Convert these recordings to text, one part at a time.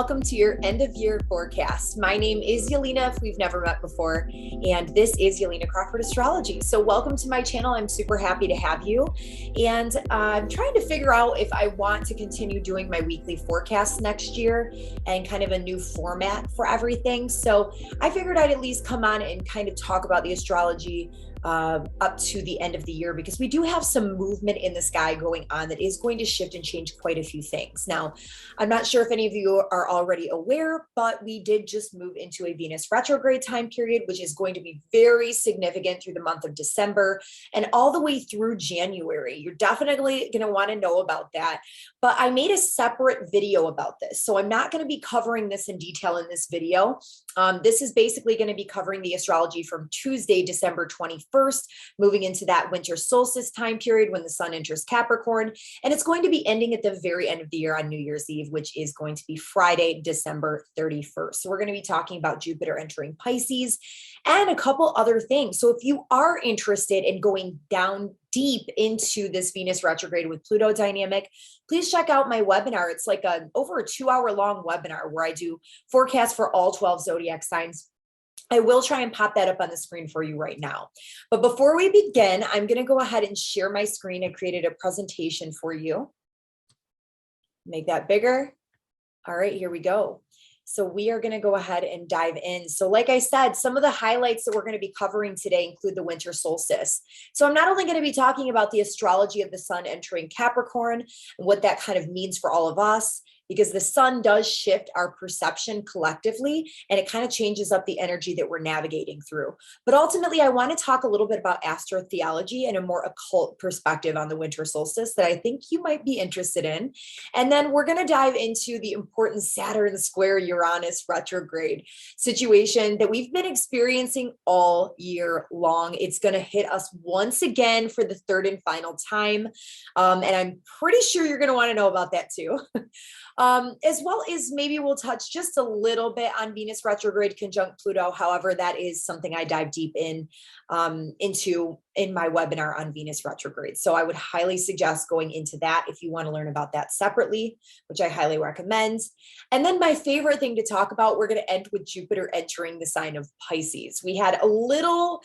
welcome to your end of year forecast. My name is Yelena, if we've never met before, and this is Yelena Crawford Astrology. So welcome to my channel. I'm super happy to have you. And I'm trying to figure out if I want to continue doing my weekly forecast next year and kind of a new format for everything. So I figured I'd at least come on and kind of talk about the astrology up to the end of the year, because we do have some movement in the sky going on that is going to shift and change quite a few things. Now, I'm not sure if any of you are already aware, but we did just move into a Venus retrograde time period, which is going to be very significant through the month of December and all the way through January. You're definitely going to want to know about that. But I made a separate video about this, so I'm not going to be covering this in detail in this video. This is basically going to be covering the astrology from Tuesday, December 21st, moving into that winter solstice time period when the sun enters Capricorn. And it's going to be ending at the very end of the year on New Year's Eve, which is going to be Friday, December 31st. So we're going to be talking about Jupiter entering Pisces and a couple other things. So if you are interested in going down deep into this Venus retrograde with Pluto dynamic, please check out my webinar. It's like over a 2-hour long webinar where I do forecasts for all 12 zodiac signs. I will try and pop that up on the screen for you right now. But before we begin, I'm going to go ahead and share my screen. I created a presentation for you. Make that bigger. All right, here we go. So we are going to go ahead and dive in. So like I said, some of the highlights that we're going to be covering today include the winter solstice. So I'm not only going to be talking about the astrology of the sun entering Capricorn and what that kind of means for all of us, because the sun does shift our perception collectively, and it kind of changes up the energy that we're navigating through. But ultimately, I want to talk a little bit about Astro Theology and a more occult perspective on the winter solstice that I think you might be interested in. And then we're going to dive into the important Saturn square Uranus retrograde situation that we've been experiencing all year long. It's going to hit us once again for the third and final time. And I'm pretty sure you're going to want to know about that too. As well as maybe we'll touch just a little bit on Venus retrograde conjunct Pluto. However, that is something I dive deep into in my webinar on Venus retrograde. So I would highly suggest going into that if you want to learn about that separately, which I highly recommend. And then my favorite thing to talk about, we're going to end with Jupiter entering the sign of Pisces. We had a little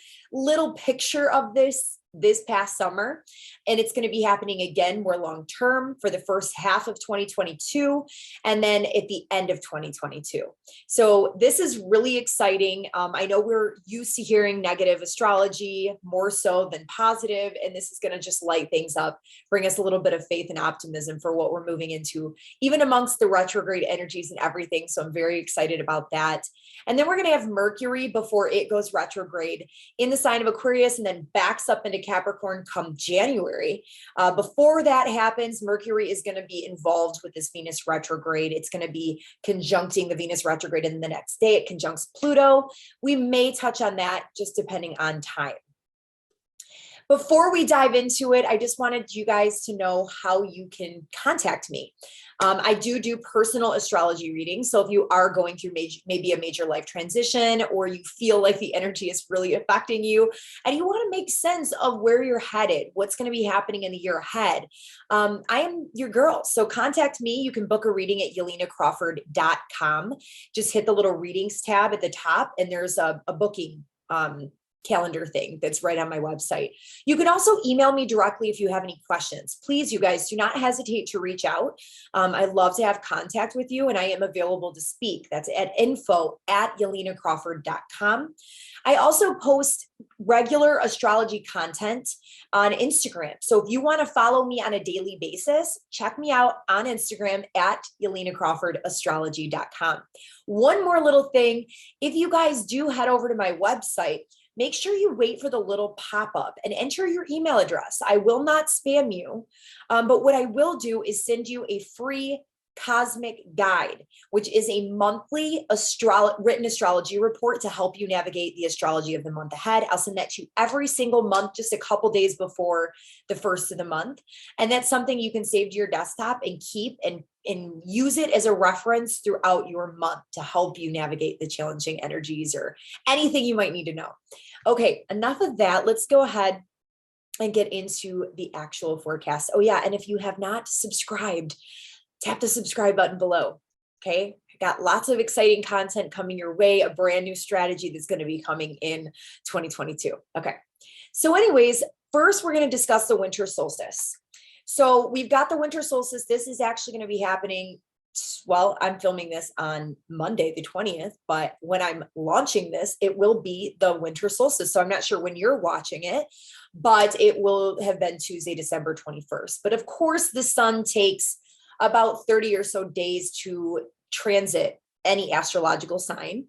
picture of this past summer, and it's going to be happening again more long-term for the first half of 2022 and then at the end of 2022. So this is really exciting. I know we're used to hearing negative astrology more so than positive, and this is going to just light things up, bring us a little bit of faith and optimism for what we're moving into, even amongst the retrograde energies and everything. So I'm very excited about that. And then we're going to have Mercury before it goes retrograde in the sign of Aquarius and then backs up into Capricorn come January. Before that happens, Mercury is going to be involved with this Venus retrograde. It's going to be conjuncting the Venus retrograde, and the next day it conjuncts Pluto. We may touch on that just depending on time. Before we dive into it, I just wanted you guys to know how you can contact me. I do personal astrology readings. So if you are going through maybe a major life transition, or you feel like the energy is really affecting you and you want to make sense of where you're headed, what's going to be happening in the year ahead, I am your girl. So contact me. You can book a reading at YelenaCrawford.com. Just hit the little readings tab at the top, and there's a booking calendar thing that's right on my website. You can also email me directly if you have any questions. Please, you guys, do not hesitate to reach out. I'd love to have contact with you, and I am available to speak. That's at info@YelenaCrawford.com. I also post regular astrology content on Instagram. So if you want to follow me on a daily basis, check me out on Instagram at YelenaCrawfordAstrology.com. One more little thing, if you guys do head over to my website, make sure you wait for the little pop-up and enter your email address. I will not spam you, but what I will do is send you a free cosmic guide, which is a monthly written astrology report to help you navigate the astrology of the month ahead. I'll send that to you every single month, just a couple days before the first of the month. And that's something you can save to your desktop and keep and use it as a reference throughout your month to help you navigate the challenging energies or anything you might need to know. Okay, enough of that. Let's go ahead and get into the actual forecast. Oh yeah, and if you have not subscribed, tap the subscribe button below. Okay, Got lots of exciting content coming your way, a brand new strategy that's going to be coming in 2022. Okay. So anyways, first we're going to discuss the winter solstice. So we've got the winter solstice. This is actually going to be happening. Well, I'm filming this on Monday, the 20th, but when I'm launching this, it will be the winter solstice. So I'm not sure when you're watching it, but it will have been Tuesday, December 21st. But of course, the sun takes about 30 or so days to transit any astrological sign.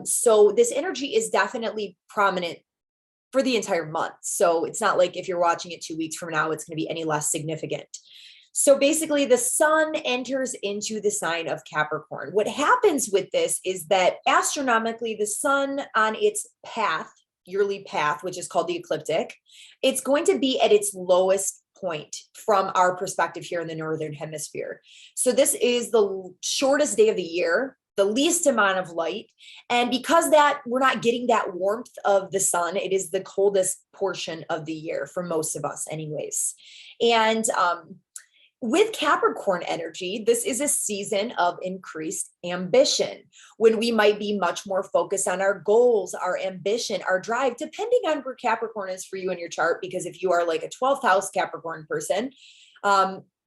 So this energy is definitely prominent for the entire month. So it's not like if you're watching it 2 weeks from now, it's going to be any less significant. So basically the sun enters into the sign of Capricorn. What happens with this is that astronomically, the sun on its path, yearly path, which is called the ecliptic, it's going to be at its lowest point from our perspective here in the Northern Hemisphere. So this is the shortest day of the year, the least amount of light. And because that we're not getting that warmth of the sun, it is the coldest portion of the year for most of us anyways. And with Capricorn energy, this is a season of increased ambition when we might be much more focused on our goals, our ambition, our drive, depending on where Capricorn is for you in your chart. Because if you are like a 12th house Capricorn person,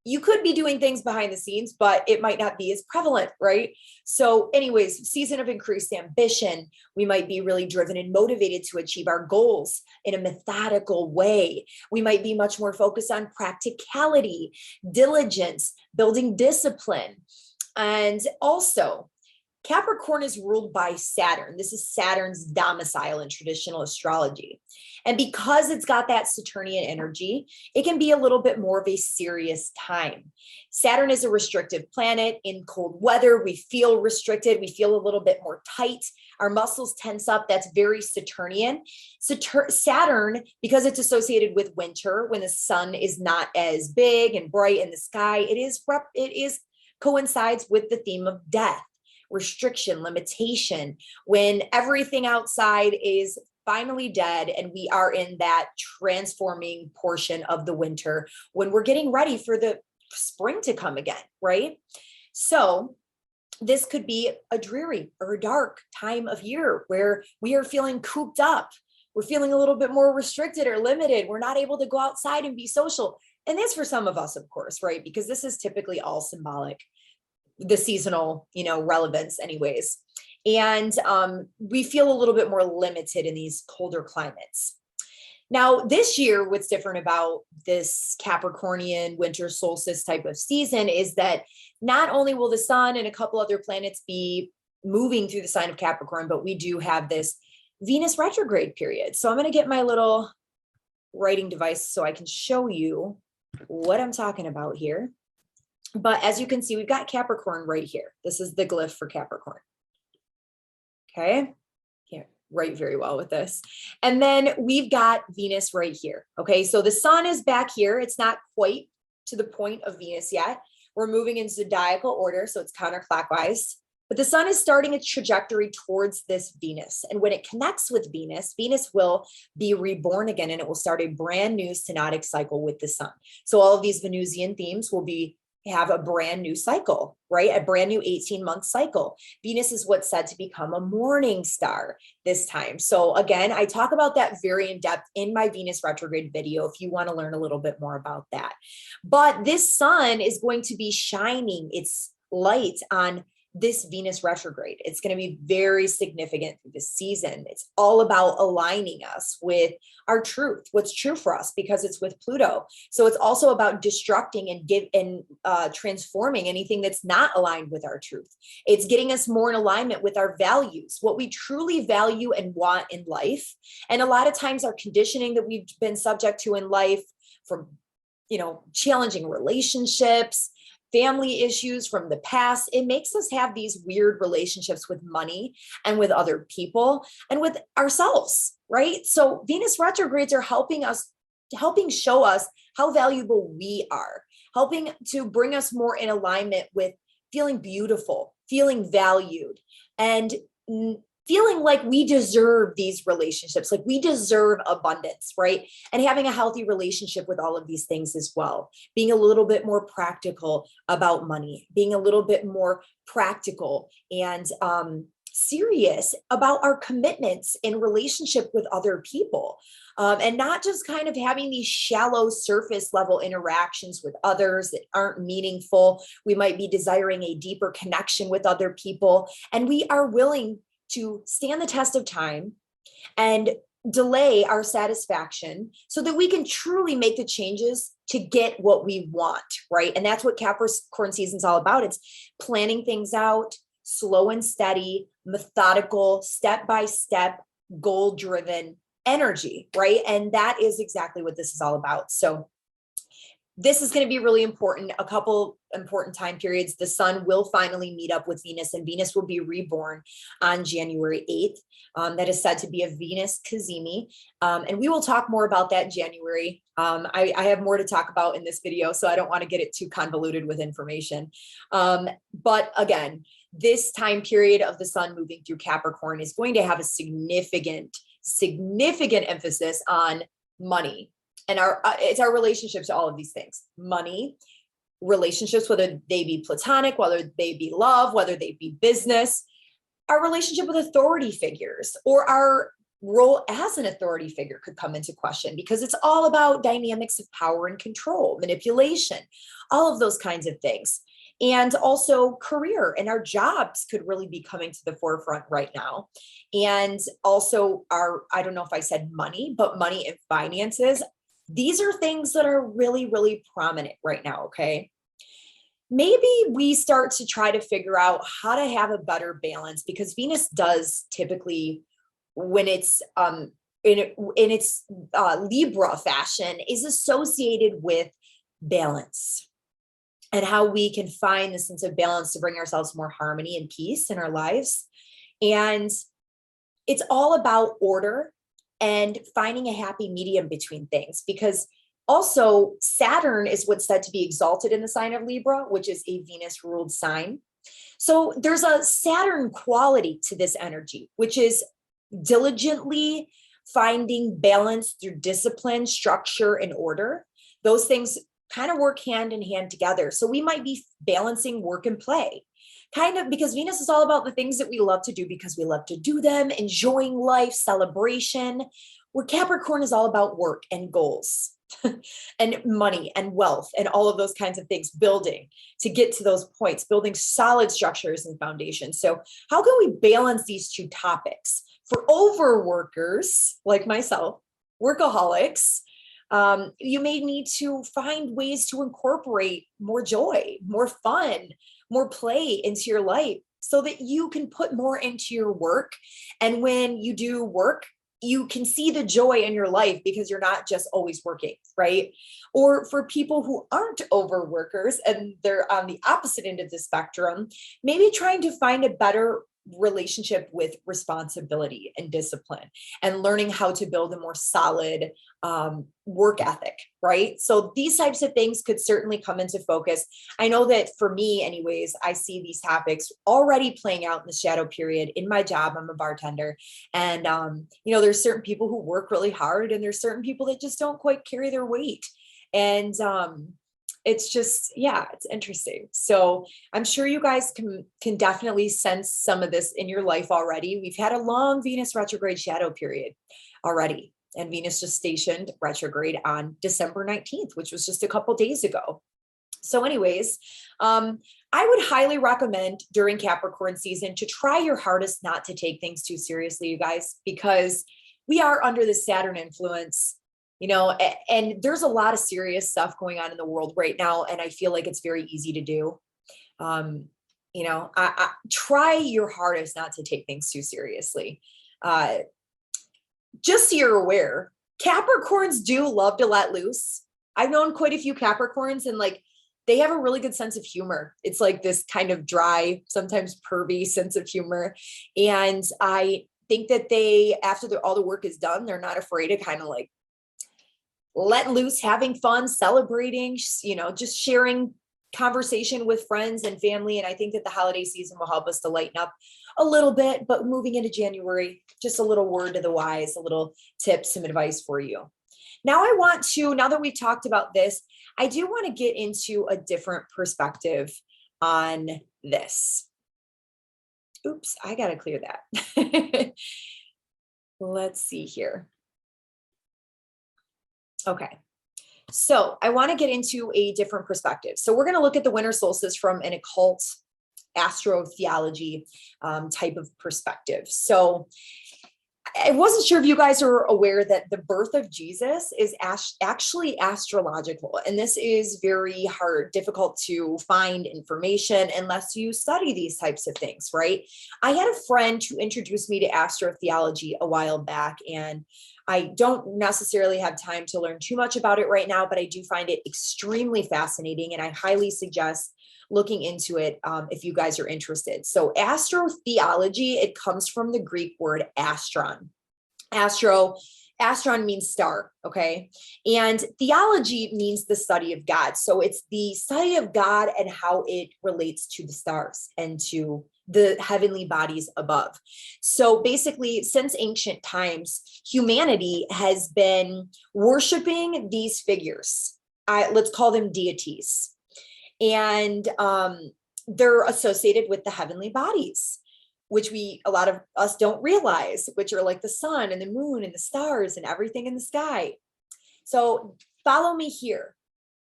you could be doing things behind the scenes, but it might not be as prevalent, right? So anyways, season of increased ambition, we might be really driven and motivated to achieve our goals in a methodical way. We might be much more focused on practicality, diligence, building discipline. And also, Capricorn is ruled by Saturn. This is Saturn's domicile in traditional astrology. And because it's got that Saturnian energy, it can be a little bit more of a serious time. Saturn is a restrictive planet. In cold weather, we feel restricted. We feel a little bit more tight. Our muscles tense up. That's very Saturnian. Saturn, because it's associated with winter, when the sun is not as big and bright in the sky, it coincides with the theme of death, restriction, limitation, when everything outside is finally dead and we are in that transforming portion of the winter when we're getting ready for the spring to come again, right? So this could be a dreary or a dark time of year where we are feeling cooped up. We're feeling a little bit more restricted or limited. We're not able to go outside and be social. And that's for some of us, of course, right? Because this is typically all symbolic, the seasonal, relevance anyways. And we feel a little bit more limited in these colder climates. Now, this year, what's different about this Capricornian winter solstice type of season is that not only will the sun and a couple other planets be moving through the sign of Capricorn, but we do have this Venus retrograde period. So I'm going to get my little writing device so I can show you what I'm talking about here. But as you can see, we've got Capricorn right here. This is the glyph for Capricorn. Okay. Can't write very well with this. And then we've got Venus right here. Okay. So the sun is back here. It's not quite to the point of Venus yet. We're moving in zodiacal order. So it's counterclockwise, but the sun is starting its trajectory towards this Venus. And when it connects with Venus, Venus will be reborn again, and it will start a brand new synodic cycle with the sun. So all of these Venusian themes will have a brand new cycle, right? A brand new 18-month cycle. Venus is what's said to become a morning star this time. So again, I talk about that very in depth in my Venus retrograde video if you want to learn a little bit more about that. But this sun is going to be shining its light on this Venus retrograde. It's going to be very significant through this season. It's all about aligning us with our truth, what's true for us, because it's with Pluto. So it's also about destructing and transforming anything that's not aligned with our truth. It's getting us more in alignment with our values, what we truly value and want in life. And a lot of times our conditioning that we've been subject to in life, from, challenging relationships, family issues from the past, it makes us have these weird relationships with money and with other people and with ourselves, right? So Venus retrogrades are helping show us how valuable we are, helping to bring us more in alignment with feeling beautiful, feeling valued, and feeling like we deserve these relationships, like we deserve abundance, right? And having a healthy relationship with all of these things as well. Being a little bit more practical about money, being a little bit more practical and serious about our commitments in relationship with other people. And not just kind of having these shallow surface level interactions with others that aren't meaningful. We might be desiring a deeper connection with other people, and we are willing to stand the test of time and delay our satisfaction so that we can truly make the changes to get what we want, right? And that's what Capricorn season is all about. It's planning things out, slow and steady, methodical, step-by-step, goal-driven energy, right? And that is exactly what this is all about. So this is going to be really important. A couple important time periods. The sun will finally meet up with Venus, and Venus will be reborn on January 8th. That is said to be a Venus cazimi. And we will talk more about that in January. I have more to talk about in this video, so I don't want to get it too convoluted with information. But again, this time period of the sun moving through Capricorn is going to have a significant emphasis on money. And it's our relationships to all of these things: money, relationships, whether they be platonic, whether they be love, whether they be business, our relationship with authority figures, or our role as an authority figure could come into question, because it's all about dynamics of power and control, manipulation, all of those kinds of things. And also career and our jobs could really be coming to the forefront right now. And also I don't know if I said money, but money and finances. These are things that are really, really prominent right now, okay? Maybe we start to try to figure out how to have a better balance, because Venus does typically, when it's in its Libra fashion, is associated with balance and how we can find the sense of balance to bring ourselves more harmony and peace in our lives. And it's all about order and finding a happy medium between things, because also Saturn is what's said to be exalted in the sign of Libra, which is a Venus ruled sign. So there's a Saturn quality to this energy, which is diligently finding balance through discipline, structure, and order. Those things kind of work hand in hand together. So we might be balancing work and play, kind of, because Venus is all about the things that we love to do because we love to do them, enjoying life, celebration, where Capricorn is all about work and goals and money and wealth and all of those kinds of things, building to get to those points, building solid structures and foundations. So how can we balance these two topics? For overworkers like myself, workaholics, you may need to find ways to incorporate more joy, more fun, more play into your life so that you can put more into your work. And when you do work, you can see the joy in your life because you're not just always working, right? Or for people who aren't overworkers and they're on the opposite end of the spectrum, maybe trying to find a better relationship with responsibility and discipline and learning how to build a more solid work ethic, right? So these types of things could certainly come into focus. I know that for me anyways, I see these topics already playing out in the shadow period in my job. I'm a bartender, and there's certain people who work really hard and there's certain people that just don't quite carry their weight. And it's just, yeah, it's interesting. So I'm sure you guys can definitely sense some of this in your life already. We've had a long Venus retrograde shadow period already, and Venus just stationed retrograde on December 19th, which was just a couple days ago. So anyways, I would highly recommend during Capricorn season to try your hardest not to take things too seriously, you guys, because we are under the Saturn influence. And there's a lot of serious stuff going on in the world right now. And I feel like it's very easy to do. I try your hardest not to take things too seriously. Just so you're aware, Capricorns do love to let loose. I've known quite a few Capricorns, and they have a really good sense of humor. It's like this kind of dry, sometimes pervy sense of humor. And I think that they, after all the work is done, they're not afraid to kind of let loose, having fun, celebrating, just sharing conversation with friends and family. And I think that the holiday season will help us to lighten up a little bit, but moving into January, just a little word to the wise, a little tip, some advice for you. Now now that we've talked about this, I do want to get into a different perspective on this. Oops, I got to clear that. Let's see here. Okay. So I want to get into a different perspective. So we're going to look at the winter solstice from an occult Astro Theology type of perspective. So I wasn't sure if you guys are aware that the birth of Jesus is actually astrological. And this is very hard, difficult to find information unless you study these types of things, right? I had a friend who introduced me to Astro Theology a while back, and I don't necessarily have time to learn too much about it right now, but I do find it extremely fascinating, and I highly suggest looking into it if you guys are interested. So Astrotheology, it comes from the Greek word astron. Astron means star, okay? And theology means the study of God. So it's the study of God and how it relates to the stars and to the heavenly bodies above. So basically, since ancient times, humanity has been worshiping these figures. Let's call them deities. And they're associated with the heavenly bodies, which a lot of us don't realize, which are like the sun and the moon and the stars and everything in the sky. So follow me here.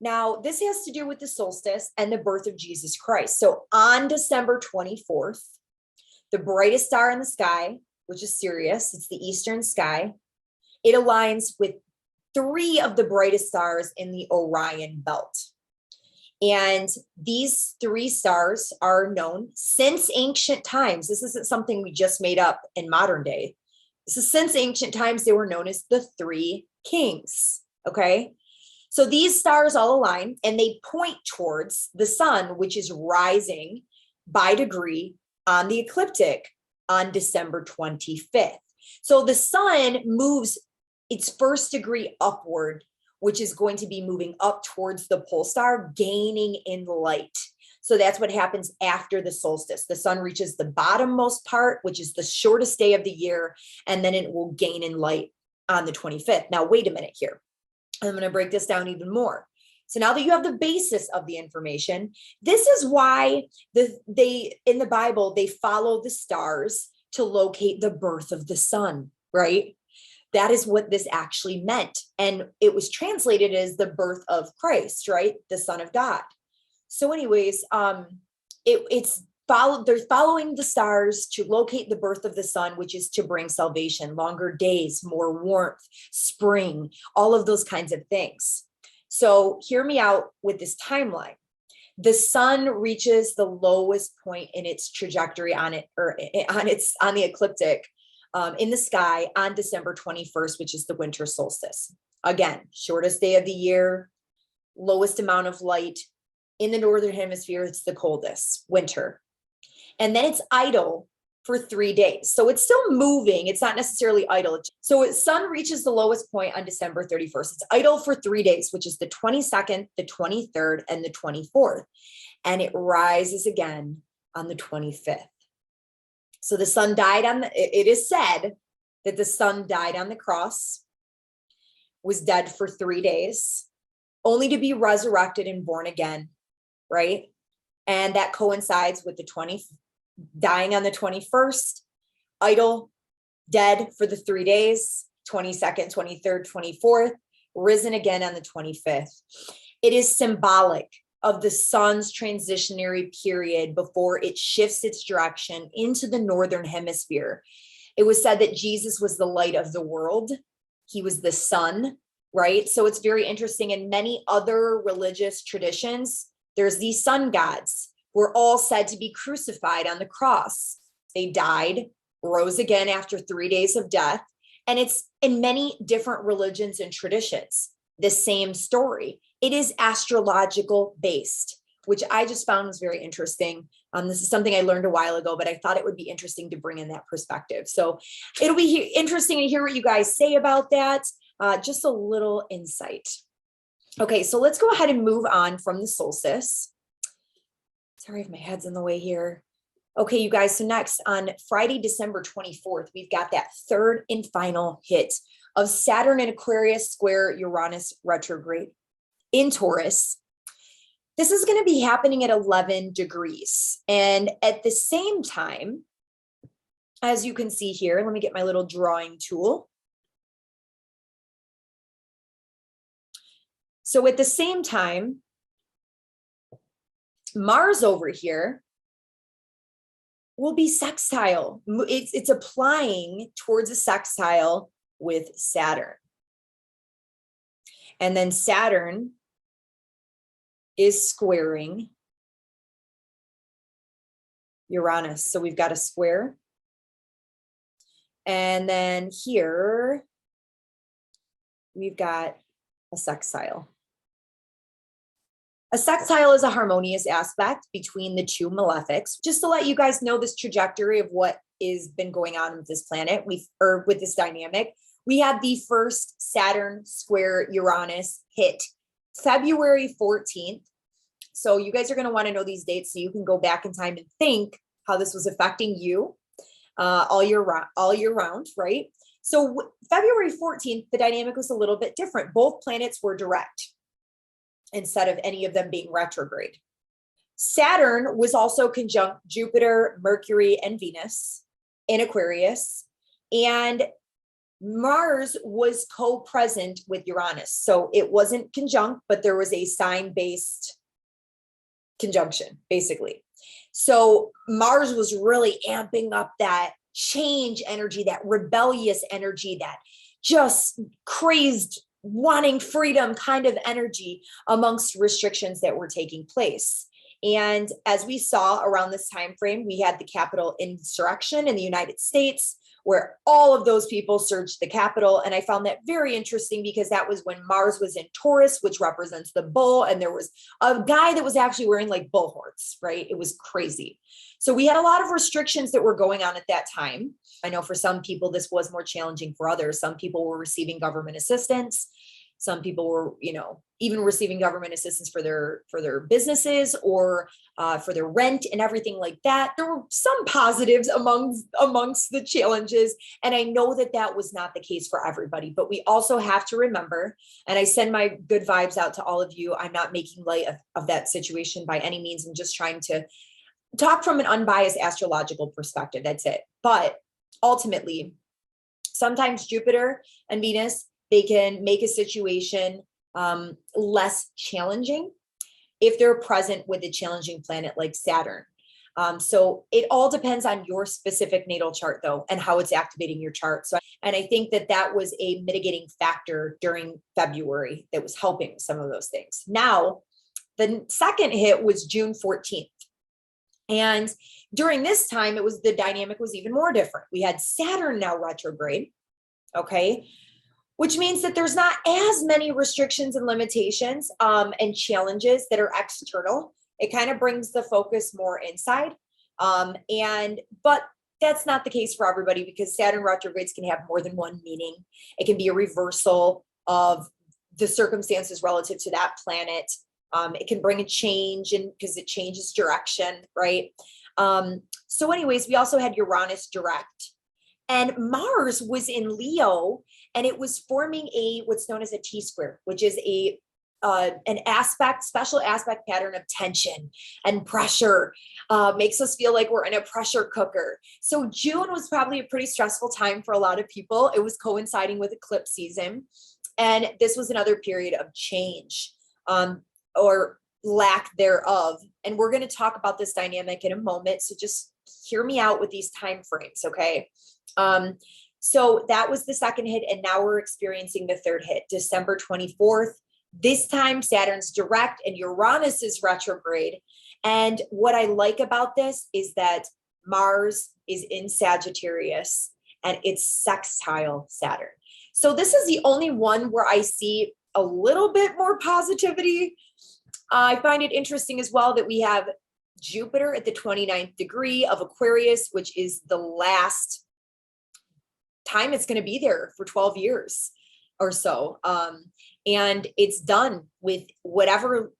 Now, this has to do with the solstice and the birth of Jesus Christ. So on December 24th, the brightest star in the sky, which is Sirius, it's the eastern sky, it aligns with 3 of the brightest stars in the Orion belt. And these 3 stars are known since ancient times. This isn't something we just made up in modern day. This is since ancient times, they were known as the 3 kings, okay? So these stars all align and they point towards the sun, which is rising by degree on the ecliptic on December 25th. So the sun moves its first degree upward, which is going to be moving up towards the pole star, gaining in light. So that's what happens after the solstice. The sun reaches the bottommost part, which is the shortest day of the year, and then it will gain in light on the 25th. Now, wait a minute here. I'm going to break this down even more. So now that you have the basis of the information, this is why in the Bible, they follow the stars to locate the birth of the sun, right? That is what this actually meant. And it was translated as the birth of Christ, right? The Son of God. So anyways, they're following the stars to locate the birth of the sun, which is to bring salvation, longer days, more warmth, spring, all of those kinds of things. So hear me out with this timeline. The sun reaches the lowest point in its trajectory on the ecliptic in the sky on December 21st, which is the winter solstice. Again, shortest day of the year, lowest amount of light. In the northern hemisphere, it's the coldest, winter. And then it's idle for 3 days. So it's still moving. It's not necessarily idle. So sun reaches the lowest point on December 31st. It's idle for 3 days, which is the 22nd, the 23rd, and the 24th. And it rises again on the 25th. So the sun died it is said that the sun died on the cross, was dead for 3 days, only to be resurrected and born again, right? And that coincides with dying on the 21st, idle, dead for the 3 days, 22nd, 23rd, 24th, risen again on the 25th. It is symbolic of the sun's transitionary period before it shifts its direction into the northern hemisphere. It was said that Jesus was the light of the world. He was the sun, right? So it's very interesting. In many other religious traditions, there's these sun gods who are all said to be crucified on the cross. They died, rose again after 3 days of death. And it's in many different religions and traditions, the same story. It is astrological based, which I just found was very interesting. This is something I learned a while ago, but I thought it would be interesting to bring in that perspective. So it'll be interesting to hear what you guys say about that. Just a little insight. Okay, so let's go ahead and move on from the solstice. Sorry if my head's in the way here. Okay, you guys, so next on Friday, December 24th, we've got that third and final hit of Saturn in Aquarius square Uranus retrograde in Taurus. This is going to be happening at 11 degrees. And at the same time, as you can see here, let me get my little drawing tool. So at the same time, Mars over here will be sextile. It's applying towards a sextile with Saturn. And then Saturn is squaring Uranus. So we've got a square. And then here, we've got a sextile. A sextile is a harmonious aspect between the two malefics. Just to let you guys know this trajectory of what has been going on with this planet, or with this dynamic, we had the first Saturn square Uranus hit February 14th. So you guys are going to want to know these dates so you can go back in time and think how this was affecting you all year round, right? So February 14th, the dynamic was a little bit different. Both planets were direct instead of any of them being retrograde. Saturn was also conjunct Jupiter, Mercury, and Venus in Aquarius, and Mars was co-present with Uranus. So it wasn't conjunct, but there was a sign-based conjunction, basically. So Mars was really amping up that change energy, that rebellious energy, that just crazed, wanting freedom kind of energy amongst restrictions that were taking place. And as we saw around this time frame, we had the Capitol insurrection in the United States, where all of those people surged the Capitol. And I found that very interesting because that was when Mars was in Taurus, which represents the bull. And there was a guy that was actually wearing like bull horns, right? It was crazy. So we had a lot of restrictions that were going on at that time. I know for some people, this was more challenging for others. Some people were receiving government assistance. Some people were, even receiving government assistance for their businesses or for their rent and everything like that. There were some positives amongst the challenges. And I know that that was not the case for everybody, but we also have to remember, and I send my good vibes out to all of you. I'm not making light of that situation by any means. I'm just trying to talk from an unbiased astrological perspective. That's it. But ultimately, sometimes Jupiter and Venus, they can make a situation less challenging if they're present with a challenging planet like Saturn. So it all depends on your specific natal chart, though, and how it's activating your chart. And I think that was a mitigating factor during February that was helping some of those things. Now, the second hit was June 14th. And during this time, the dynamic was even more different. We had Saturn now retrograde, okay? Which means that there's not as many restrictions and limitations and challenges that are external. It kind of brings the focus more inside. But that's not the case for everybody because Saturn retrogrades can have more than one meaning. It can be a reversal of the circumstances relative to that planet. It can bring a change because it changes direction, right? So anyways, we also had Uranus direct. And Mars was in Leo, and it was forming what's known as a T-square, which is an special aspect pattern of tension and pressure. Makes us feel like we're in a pressure cooker. So June was probably a pretty stressful time for a lot of people. It was coinciding with eclipse season. And this was another period of change or lack thereof. And we're going to talk about this dynamic in a moment. So just hear me out with these time frames, okay? So that was the second hit, and now we're experiencing the third hit, December 24th. This time Saturn's direct and Uranus is retrograde. And what I like about this is that Mars is in Sagittarius and it's sextile Saturn. So this is the only one where I see a little bit more positivity. I find it interesting as well that we have Jupiter at the 29th degree of Aquarius, which is the last time it's going to be there for 12 years or so. And it's done with whatever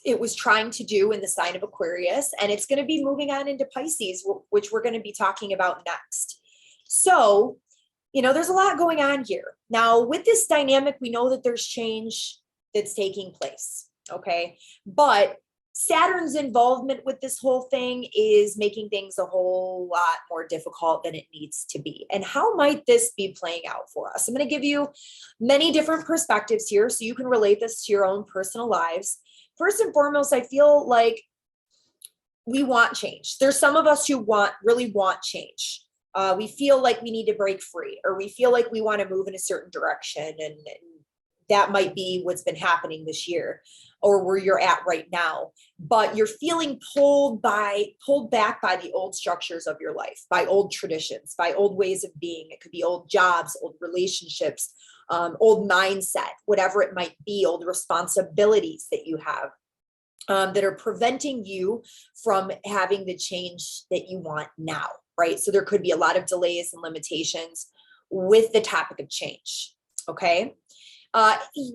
it was trying to do in the sign of Aquarius, and it's going to be moving on into Pisces, which we're going to be talking about next. So, there's a lot going on here. Now, with this dynamic, we know that there's change that's taking place, okay? But Saturn's involvement with this whole thing is making things a whole lot more difficult than it needs to be. And how might this be playing out for us? I'm going to give you many different perspectives here so you can relate this to your own personal lives. First and foremost, I feel like we want change. There's some of us who really want change. We feel like we need to break free, or we feel like we want to move in a certain direction. And that might be what's been happening this year, or where you're at right now. But you're feeling pulled back by the old structures of your life, by old traditions, by old ways of being. It could be old jobs, old relationships, old mindset, whatever it might be, old responsibilities that you have. That are preventing you from having the change that you want now, right? So there could be a lot of delays and limitations with the topic of change, okay?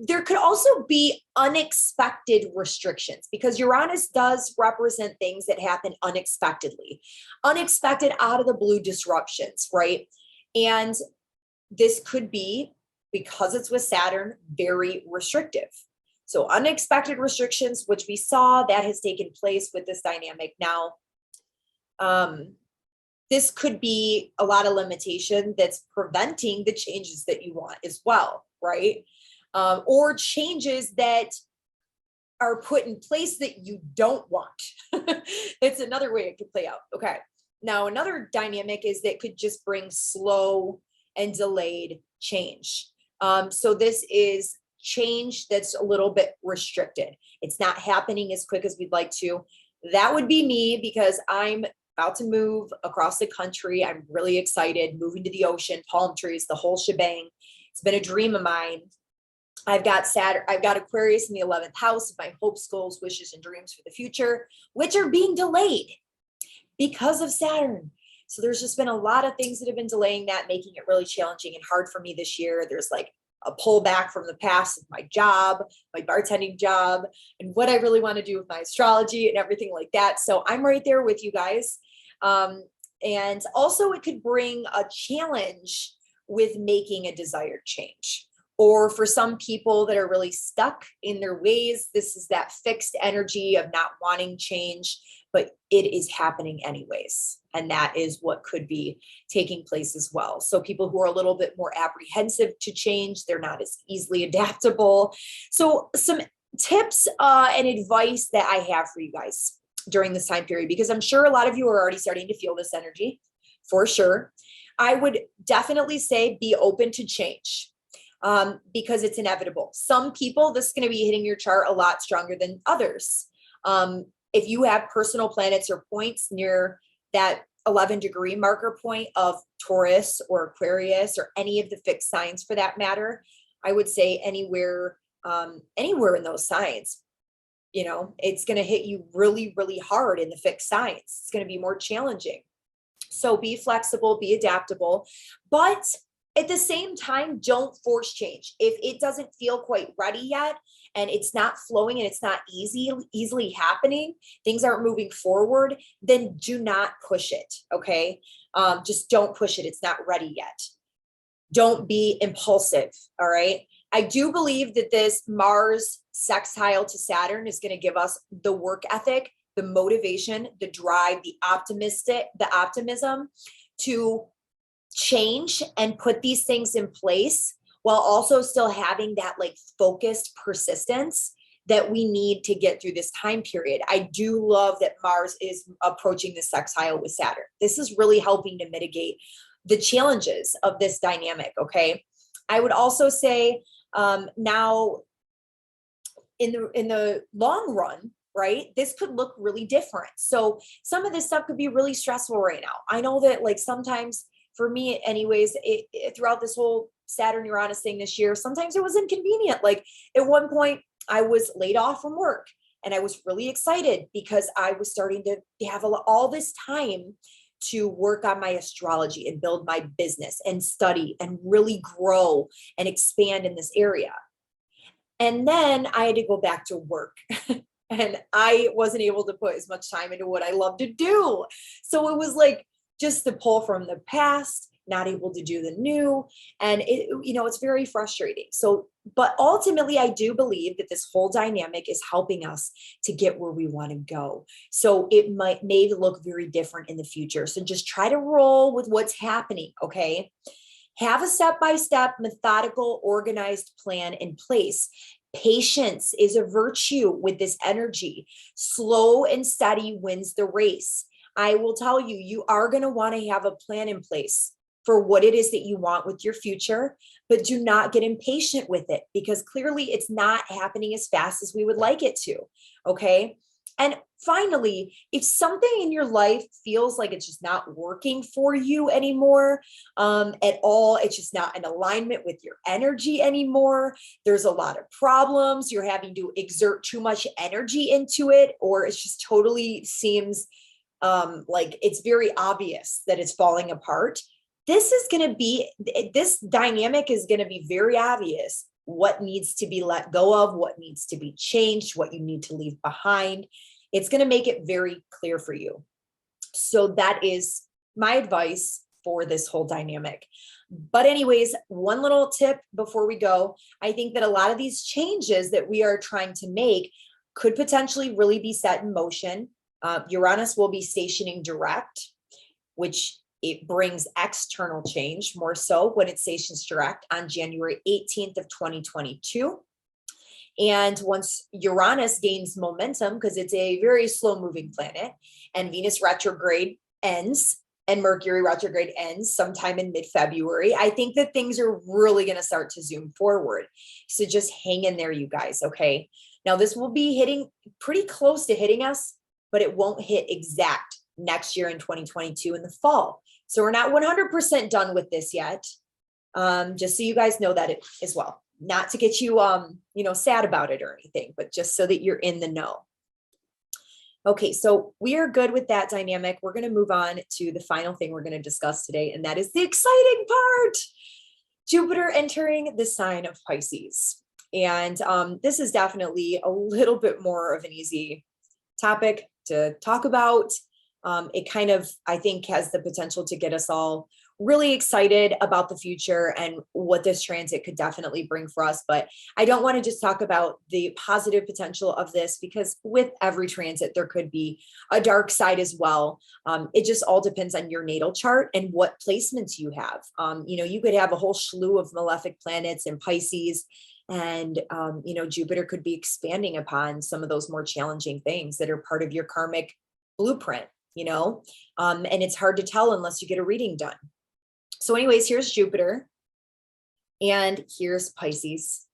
There could also be unexpected restrictions, because Uranus does represent things that happen unexpectedly, unexpected, out of the blue disruptions, right? And this could be, because it's with Saturn, very restrictive. So unexpected restrictions, which we saw that has taken place with this dynamic. Now, this could be a lot of limitation that's preventing the changes that you want as well, right? Or changes that are put in place that you don't want. It's another way it could play out. Okay. Now, another dynamic is that could just bring slow and delayed change. So this is change that's a little bit restricted. It's not happening as quick as we'd like to. That would be me, because I'm about to move across the country. I'm really excited, moving to the ocean, palm trees, the whole shebang. It's been a dream of mine. I've got Aquarius in the 11th house of my hopes, goals, wishes, and dreams for the future, which are being delayed because of Saturn. So there's just been a lot of things that have been delaying that, making it really challenging and hard for me this year. There's like a pullback from the past of my job, my bartending job, and what I really want to do with my astrology and everything like that. So I'm right there with you guys. And also it could bring a challenge with making a desired change. Or for some people that are really stuck in their ways, this is that fixed energy of not wanting change, but it is happening anyways. And that is what could be taking place as well. So people who are a little bit more apprehensive to change, they're not as easily adaptable. So some tips and advice that I have for you guys during this time period, because I'm sure a lot of you are already starting to feel this energy for sure. I would definitely say be open to change. Because it's inevitable. Some people, this is going to be hitting your chart a lot stronger than others. If you have personal planets or points near that 11-degree marker point of Taurus or Aquarius, or any of the fixed signs for that matter, I would say anywhere in those signs, it's going to hit you really, really hard in the fixed signs. It's going to be more challenging. So be flexible, be adaptable, but at the same time, don't force change. If it doesn't feel quite ready yet, and it's not flowing, and it's not easily happening, things aren't moving forward, then do not push it, okay? Just don't push it. It's not ready yet. Don't be impulsive, all right? I do believe that this Mars sextile to Saturn is going to give us the work ethic, the motivation, the drive, the optimism to change and put these things in place, while also still having that like focused persistence that we need to get through this time period. I do love that Mars is approaching the sextile with Saturn. This is really helping to mitigate the challenges of this dynamic. Okay. I would also say now in the long run, right, this could look really different. So some of this stuff could be really stressful right now. I know that like sometimes, for me anyways, throughout this whole Saturn Uranus thing this year, sometimes it was inconvenient. Like at one point I was laid off from work, and I was really excited because I was starting to have all this time to work on my astrology and build my business and study and really grow and expand in this area. And then I had to go back to work and I wasn't able to put as much time into what I love to do. So it was like just the pull from the past, not able to do the new. And it's very frustrating. So, but ultimately, I do believe that this whole dynamic is helping us to get where we want to go. So it may look very different in the future. So just try to roll with what's happening. Okay. Have a step-by-step, methodical, organized plan in place. Patience is a virtue with this energy. Slow and steady wins the race. I will tell you, you are going to want to have a plan in place for what it is that you want with your future, but do not get impatient with it because clearly it's not happening as fast as we would like it to. Okay. And finally, if something in your life feels like it's just not working for you anymore at all, it's just not in alignment with your energy anymore. There's a lot of problems. You're having to exert too much energy into it, or it just totally seems like it's very obvious that it's falling apart. This dynamic is going to be very obvious what needs to be let go of, what needs to be changed, what you need to leave behind. It's going to make it very clear for you. So that is my advice for this whole dynamic. But anyways, one little tip before we go, I think that a lot of these changes that we are trying to make could potentially really be set in motion. Uranus will be stationing direct, which it brings external change more so when it stations direct on January 18th of 2022. And once Uranus gains momentum, because it's a very slow moving planet, and Venus retrograde ends and Mercury retrograde ends sometime in mid-February, I think that things are really going to start to zoom forward. So just hang in there, you guys. Okay. Now this will be hitting pretty close to hitting us, but it won't hit exact next year in 2022 in the fall. So we're not 100% done with this yet. Just so you guys know that as well, not to get you, sad about it or anything, but just so that you're in the know. Okay. So we are good with that dynamic. We're going to move on to the final thing we're going to discuss today. And that is the exciting part, Jupiter entering the sign of Pisces. And this is definitely a little bit more of an easy topic to talk about. It kind of, I think, has the potential to get us all really excited about the future and what this transit could definitely bring for us. But I don't want to just talk about the positive potential of this, because with every transit, there could be a dark side as well. It just all depends on your natal chart and what placements you have. You could have a whole slew of malefic planets in Pisces, and, Jupiter could be expanding upon some of those more challenging things that are part of your karmic blueprint, and it's hard to tell unless you get a reading done. So anyways, here's Jupiter and here's Pisces.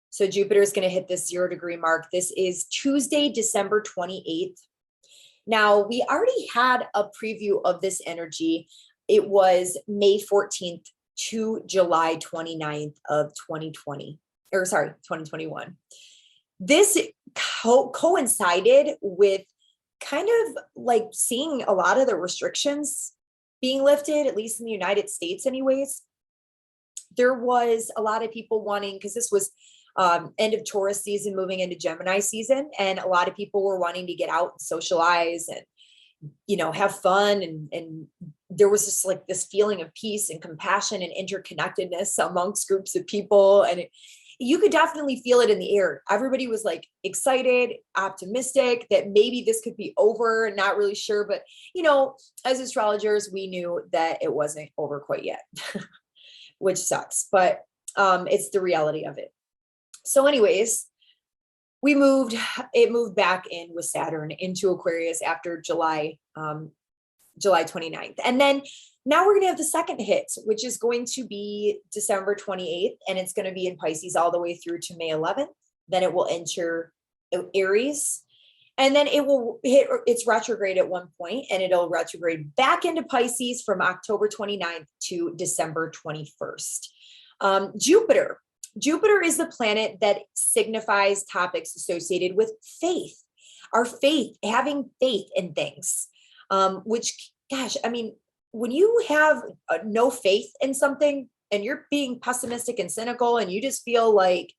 So Jupiter is going to hit this 0-degree mark. This is Tuesday, December 28th. Now, we already had a preview of this energy. It was May 14th to July 29th of 2021. This coincided with kind of like seeing a lot of the restrictions being lifted, at least in the United States anyways. There was a lot of people wanting, because this was end of Taurus season, moving into Gemini season, and a lot of people were wanting to get out and socialize and, have fun. And there was just like this feeling of peace and compassion and interconnectedness amongst groups of people. And you could definitely feel it in the air. Everybody was like excited, optimistic that maybe this could be over, not really sure. But, as astrologers, we knew that it wasn't over quite yet, which sucks, but it's the reality of it. So anyways, it moved back in with Saturn into Aquarius after July 29th. And then now we're going to have the second hit, which is going to be December 28th, and it's going to be in Pisces all the way through to May 11th. Then it will enter Aries, and then it will hit its retrograde at one point, and it'll retrograde back into Pisces from October 29th to December 21st. Jupiter is the planet that signifies topics associated with faith, our faith, having faith in things, which, gosh, I mean, when you have no faith in something and you're being pessimistic and cynical and you just feel like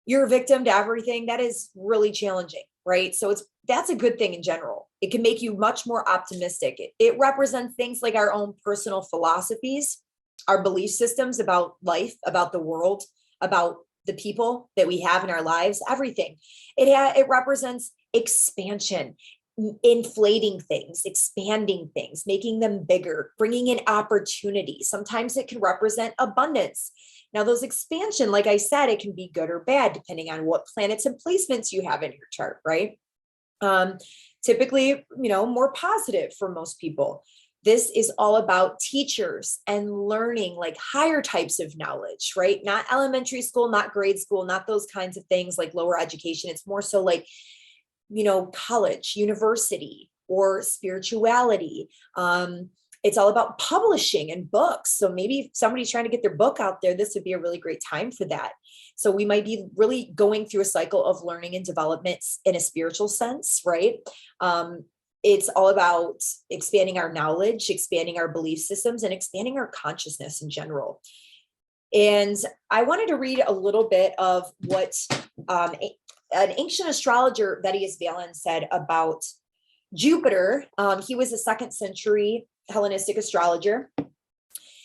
you're a victim to everything, that is really challenging, right? So that's a good thing in general. It can make you much more optimistic. It represents things like our own personal philosophies, our belief systems about life, about the world, about the people that we have in our lives, everything. It represents expansion, inflating things, expanding things, making them bigger, bringing in opportunity. Sometimes it can represent abundance. Now, those expansion, like I said, it can be good or bad depending on what planets and placements you have in your chart, right? Typically, more positive for most people. This is all about teachers and learning like higher types of knowledge, right? Not elementary school, not grade school, not those kinds of things like lower education. It's more so like, college, university, or spirituality. It's all about publishing and books. So maybe if somebody's trying to get their book out there, this would be a really great time for that. So we might be really going through a cycle of learning and development in a spiritual sense, right? It's all about expanding our knowledge, expanding our belief systems, and expanding our consciousness in general. And I wanted to read a little bit of what an ancient astrologer, Vettius Valens, said about Jupiter. He was a 2nd century Hellenistic astrologer.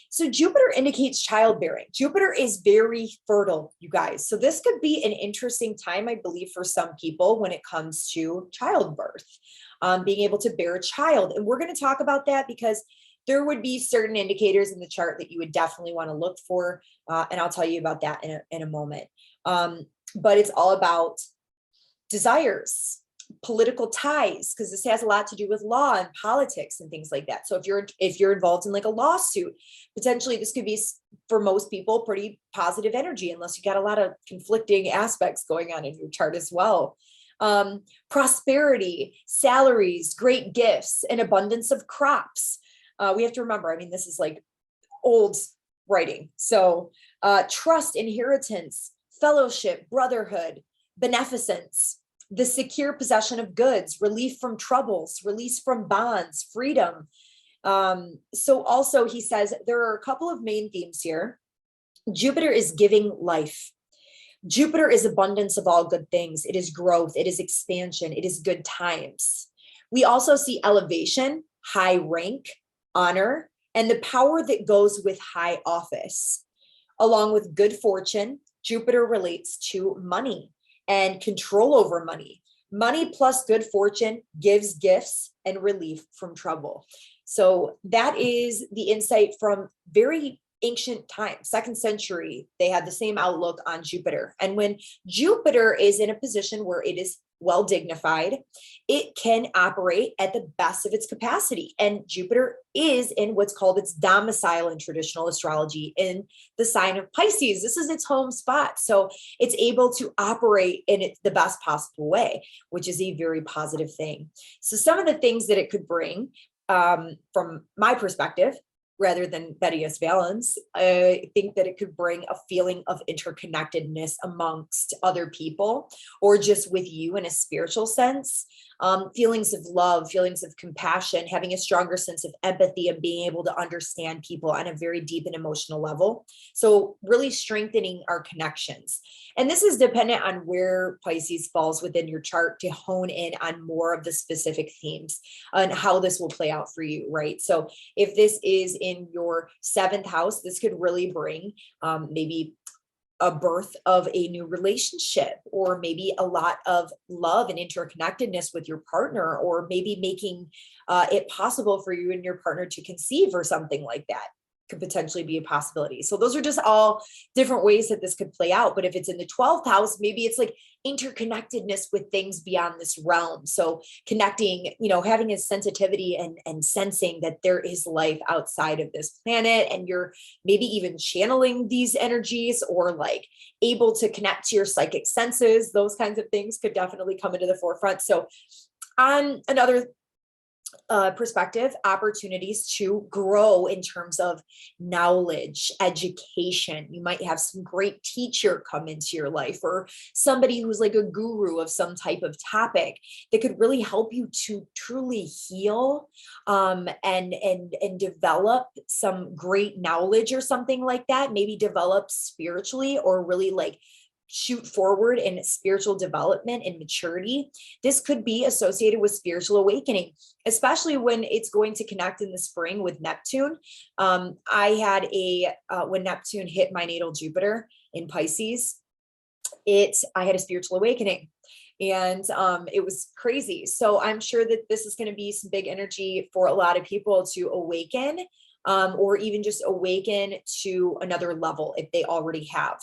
So Jupiter indicates childbearing. Jupiter is very fertile, you guys. So this could be an interesting time, I believe, for some people when it comes to childbirth, being able to bear a child. And we're going to talk about that because there would be certain indicators in the chart that you would definitely want to look for. And I'll tell you about that in a moment. But it's all about desires, political ties, because this has a lot to do with law and politics and things like that. So if you're involved in like a lawsuit, potentially this could be, for most people, pretty positive energy, unless you got a lot of conflicting aspects going on in your chart as well. Prosperity, salaries, great gifts, and abundance of crops. We have to remember, this is like old writing. So trust, inheritance, fellowship, brotherhood, beneficence, the secure possession of goods, relief from troubles, release from bonds, freedom. So also he says there are a couple of main themes here. Jupiter is giving life. Jupiter is abundance of all good things. It is growth. It is expansion. It is good times. We also see elevation, high rank, honor, and the power that goes with high office. Along with good fortune, Jupiter relates to money and control over money. Money plus good fortune gives gifts and relief from trouble. So that is the insight from very ancient times, 2nd century. They had the same outlook on Jupiter. And when Jupiter is in a position where it is well dignified, it can operate at the best of its capacity. And Jupiter is in what's called its domicile in traditional astrology in the sign of Pisces. This is its home spot. So it's able to operate in the best possible way, which is a very positive thing. So some of the things that it could bring, from my perspective, rather than Vettius Valens, I think that it could bring a feeling of interconnectedness amongst other people, or just with you in a spiritual sense. Feelings of love, feelings of compassion, having a stronger sense of empathy, and being able to understand people on a very deep and emotional level. So really strengthening our connections. And this is dependent on where Pisces falls within your chart to hone in on more of the specific themes and how this will play out for you, right? So if this is in your 7th house, this could really bring maybe a birth of a new relationship, or maybe a lot of love and interconnectedness with your partner, or maybe making it possible for you and your partner to conceive, or something like that could potentially be a possibility. So those are just all different ways that this could play out. But if it's in the 12th house, maybe it's like interconnectedness with things beyond this realm. So connecting, having a sensitivity and sensing that there is life outside of this planet, and you're maybe even channeling these energies, or like able to connect to your psychic senses. Those kinds of things could definitely come into the forefront. So on another perspective, opportunities to grow in terms of knowledge, education. You might have some great teacher come into your life, or somebody who's like a guru of some type of topic that could really help you to truly heal and develop some great knowledge or something like that. Maybe develop spiritually, or really like shoot forward in spiritual development and maturity. This could be associated with spiritual awakening, especially when it's going to connect in the spring with Neptune. I had when Neptune hit my natal Jupiter in Pisces, I had a spiritual awakening, and it was crazy. So I'm sure that this is going to be some big energy for a lot of people to awaken, or even just awaken to another level if they already have.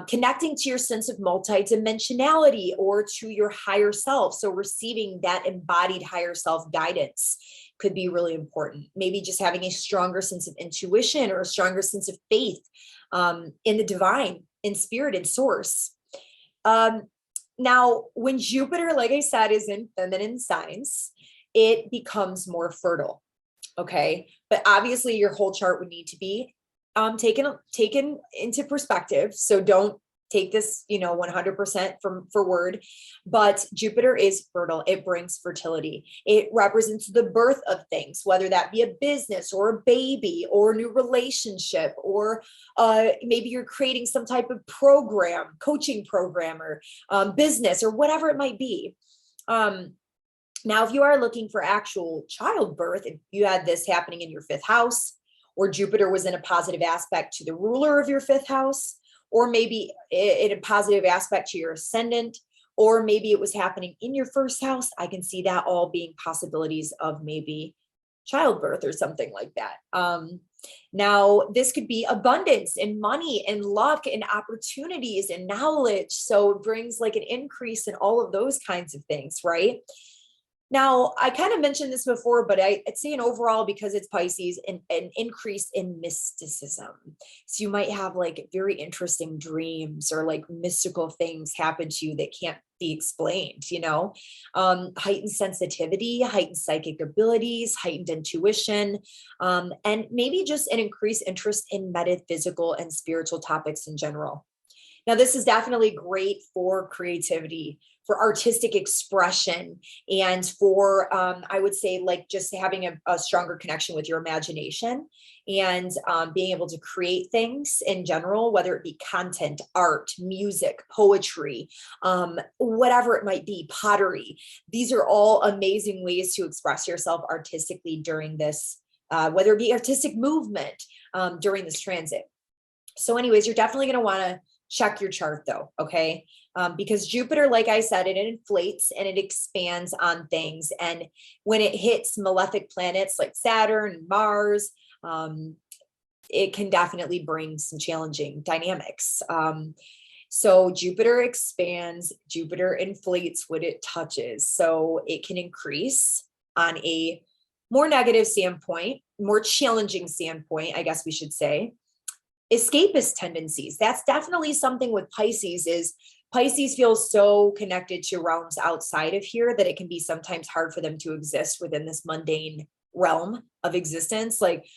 Connecting to your sense of multidimensionality or to your higher self. So receiving that embodied higher self guidance could be really important. Maybe just having a stronger sense of intuition or a stronger sense of faith in the divine, in spirit, and source. Now, when Jupiter, like I said, is in feminine signs, it becomes more fertile. Okay. But obviously your whole chart would need to be taken into perspective. So don't take this, 100% for word, but Jupiter is fertile. It brings fertility. It represents the birth of things, whether that be a business or a baby or a new relationship, or maybe you're creating some type of program, coaching program, or business, or whatever it might be. Now, if you are looking for actual childbirth, if you had this happening in your 5th house, or Jupiter was in a positive aspect to the ruler of your 5th house, or maybe in a positive aspect to your ascendant, or maybe it was happening in your 1st house, I can see that all being possibilities of maybe childbirth or something like that. Now, this could be abundance and money and luck and opportunities and knowledge. So it brings like an increase in all of those kinds of things, right? Now, I kind of mentioned this before, but I'd say an overall, because it's Pisces, an increase in mysticism. So you might have like very interesting dreams or like mystical things happen to you that can't be explained, heightened sensitivity, heightened psychic abilities, heightened intuition, and maybe just an increased interest in metaphysical and spiritual topics in general. Now, this is definitely great for creativity, for artistic expression, and for, I would say, like just having a stronger connection with your imagination and being able to create things in general, whether it be content, art, music, poetry, whatever it might be, pottery. These are all amazing ways to express yourself artistically during this, whether it be artistic movement during this transit. So anyways, you're definitely going to want to check your chart though, okay? Because Jupiter, like I said, it inflates and it expands on things. And when it hits malefic planets like Saturn and Mars, it can definitely bring some challenging dynamics. So Jupiter expands, Jupiter inflates what it touches. So it can increase on a more negative standpoint, more challenging standpoint, I guess we should say. Escapist tendencies. That's definitely something with Pisces. Is Pisces feels so connected to realms outside of here that it can be sometimes hard for them to exist within this mundane realm of existence, like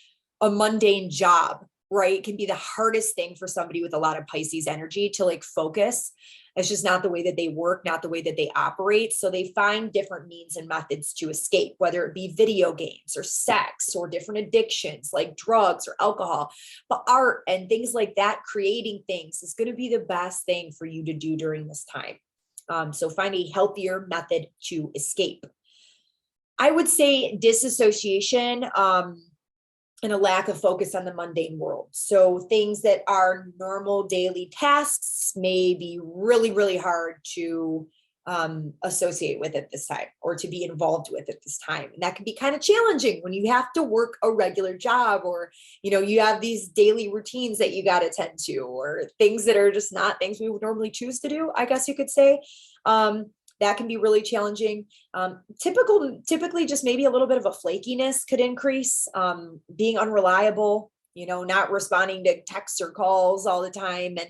a mundane job, right? It can be the hardest thing for somebody with a lot of Pisces energy to like focus. It's just not the way that they work, not the way that they operate. So they find different means and methods to escape, whether it be video games or sex or different addictions like drugs or alcohol, but art and things like that, creating things is going to be the best thing for you to do during this time. So find a healthier method to escape. I would say disassociation, and a lack of focus on the mundane world. So things that are normal daily tasks may be really, really hard to associate with at this time or to be involved with at this time. And that can be kind of challenging when you have to work a regular job, or, you have these daily routines that you got to tend to, or things that are just not things we would normally choose to do, I guess you could say. That can be really challenging. Typically just maybe a little bit of a flakiness could increase, being unreliable, not responding to texts or calls all the time, and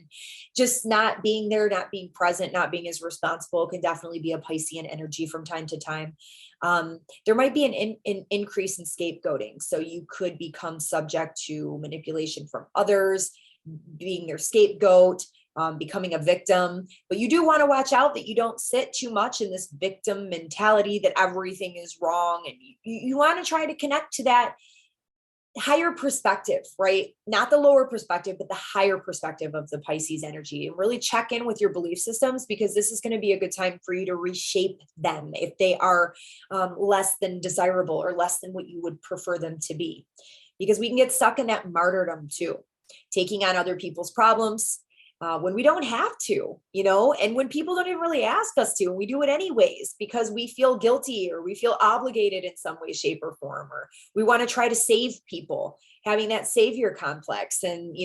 just not being there, not being present, not being as responsible can definitely be a Piscean energy from time to time. There might be an increase in scapegoating. So you could become subject to manipulation from others, being their scapegoat, becoming a victim. But you do want to watch out that you don't sit too much in this victim mentality that everything is wrong. And you want to try to connect to that higher perspective, right? Not the lower perspective, but the higher perspective of the Pisces energy. And really check in with your belief systems, because this is going to be a good time for you to reshape them if they are less than desirable or less than what you would prefer them to be. Because we can get stuck in that martyrdom too, taking on other people's problems when we don't have to, and when people don't even really ask us to, and we do it anyways because we feel guilty or we feel obligated in some way, shape, or form, or we want to try to save people, having that savior complex. And,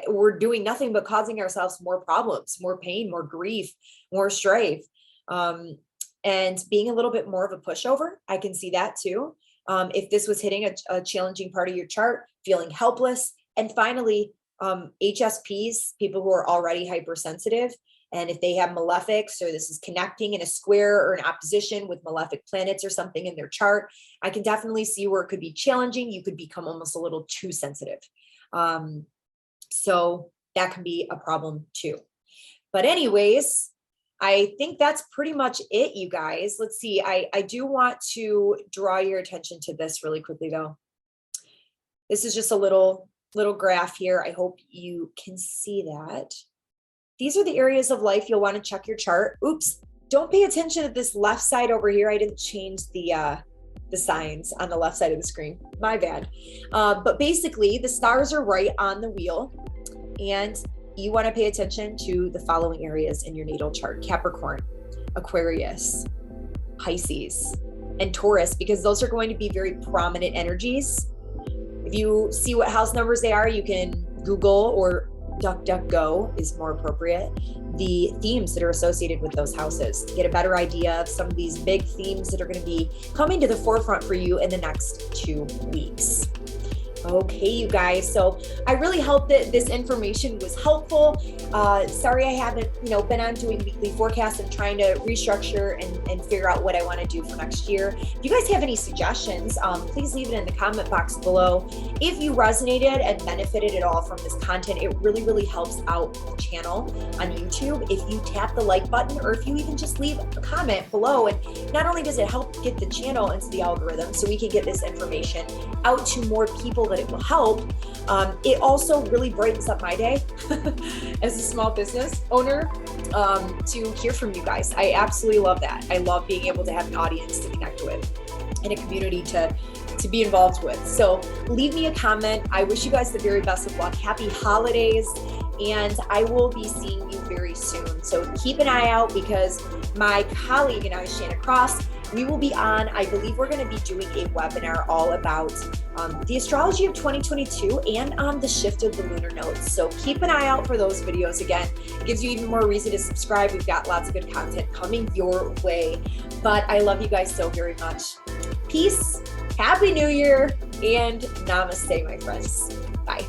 we're doing nothing but causing ourselves more problems, more pain, more grief, more strife, and being a little bit more of a pushover. I can see that too. If this was hitting a challenging part of your chart, feeling helpless. And finally, HSPs, people who are already hypersensitive, and if they have malefics, or this is connecting in a square or an opposition with malefic planets or something in their chart, I can definitely see where it could be challenging. You could become almost a little too sensitive. So that can be a problem too. But anyways, I think that's pretty much it, you guys. Let's see. I do want to draw your attention to this really quickly though. This is just a little graph here. I hope you can see that. These are the areas of life you'll want to check your chart. Oops, don't pay attention to this left side over here. I didn't change the signs on the left side of the screen. My bad. But basically the stars are right on the wheel, and you want to pay attention to the following areas in your natal chart: Capricorn, Aquarius, Pisces, and Taurus, because those are going to be very prominent energies. If you see what house numbers they are, you can Google, or DuckDuckGo is more appropriate, the themes that are associated with those houses to get a better idea of some of these big themes that are going to be coming to the forefront for you in the next 2 weeks. Okay, you guys. So I really hope that this information was helpful. Sorry I haven't, been on doing weekly forecasts and trying to restructure and figure out what I want to do for next year. If you guys have any suggestions, please leave it in the comment box below. If you resonated and benefited at all from this content, it really, really helps out the channel on YouTube if you tap the like button, or if you even just leave a comment below. And not only does it help get the channel into the algorithm so we can get this information out to more people that it will help, it also really brightens up my day as a small business owner to hear from you guys. I absolutely love that. I love being able to have an audience to connect with and a community to be involved with. So leave me a comment. I wish you guys the very best of luck. Happy holidays, and I will be seeing you very soon. So keep an eye out, because my colleague and I, Shanna Cross, we will be on, I believe we're going to be doing a webinar all about the astrology of 2022 and on the shift of the lunar nodes. So keep an eye out for those videos. Again, it gives you even more reason to subscribe. We've got lots of good content coming your way. But I love you guys so very much. Peace, Happy New Year, and namaste, my friends. Bye.